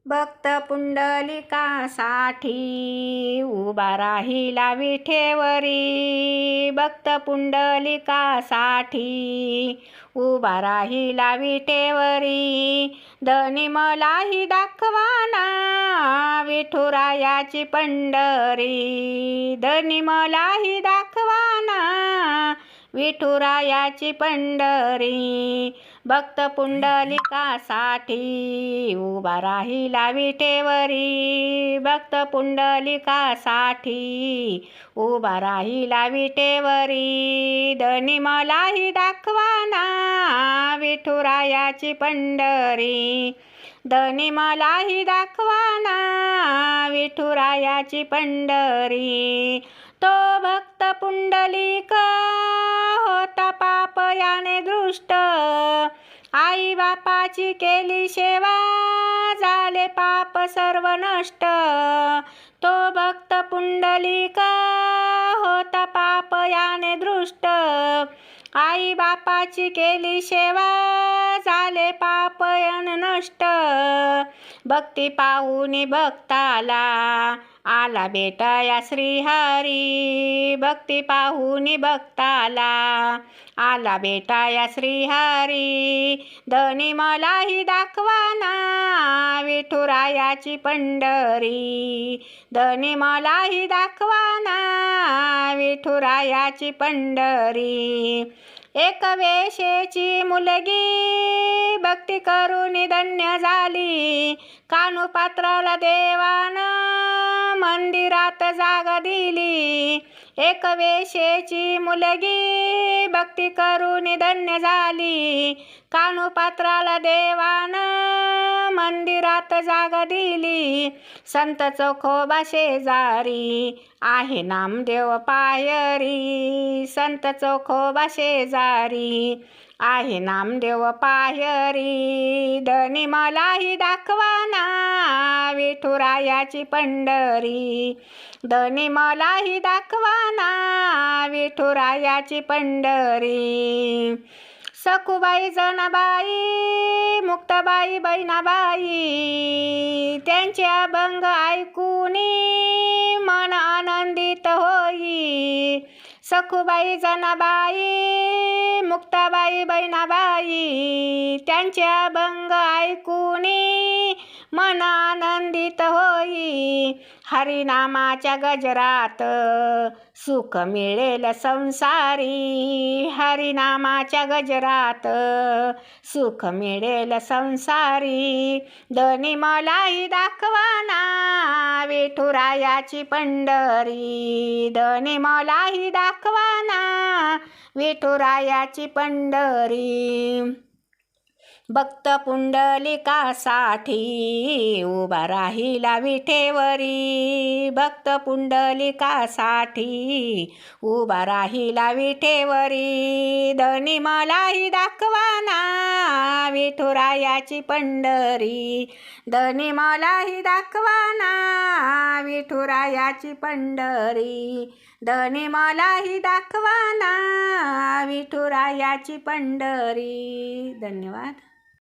भक्त पुंडलिकासाठी उभा राहिला विठेवरी। भक्त पुंडलिकासाठी उभा राहिला विठेवरी। धनी मलाही दाखवाना विठुरायाची पंढरी। धनी मलाही दाखवाना विठुरायाची पंढरी। भक्त पुंडलिकासाठी उभा राहिला विठेवरी। भक्त पुंडलिकासाठी उभा राहिला विठेवरी। धनी मलाही दाखवाना विठुरायाची पंढरी। धनी मलाही दाखवाना विठुरायाची पंढरी। तो भक्त पुंडलिक होता पाप याने दृष्ट। आई बापाची केली सेवा झाले पाप सर्व नष्ट। तो भक्त पुंडलिक होता पाप याने दृष्ट। आई बापाची केली सेवा झाले पाप यान नष्ट। भक्ती पाहुनी भक्ताला आला बेटा या श्रीहरी। भक्ती पाहुनी भक्ताला आला बेटा या श्रीहरी। धनी मलाही दाखवाना विठुरायाची पंढरी। धनी मलाही दाखवाना विठुरायाची पंढरी। एक वेशेची मुलगी भक्ती करून धन्य झाली। कानूपात्राला देवानं मंदिरात जागा दिली। एक वेशेची मुलगी भक्ती करून धन्य झाली। कानूपात्राला देवानं मंदिरात जागा दिली। संत चोखोबा शेजारी आहे नामदेव पायरी। संत चोखोबा शेजारी आहे नामदेव पायरी। धनी मलाही दाखवाना विठुरायाची पंढरी। धनी मलाही दाखवाना विठुरायाची पंढरी। सखुबाई जनाबाई मुक्ताबाई बहिणाबाई त्यांचे अभंग ऐकून मन आनंदित होई। सखुबाई जनाबाई मुक्ताबाई बहिणाबाई त्यांचे अभंग ऐकून मन आनंदित होई। हरिनामाच्या गजरात सुख मिळेल संसारी। हरिनामाच्या गजरात सुख मिळेल संसारी। धनी मलाही दाखवाना विठुरायाची पंढरी। धनी मलाही दाखवाना विठुरायाची पंढरी। भक्त पुंडलिकासाठी उभा राहिला विठेवरी। भक्त पुंडलिकासाठी उभा राहिला विठेवरी। धनी मलाही दाखवाना विठुरायाची पंढरी। धनी मलाही दाखवाना विठुरायाची पंढरी। धनी मलाही दाखवाना विठुरायाची पंढरी। धन्यवाद।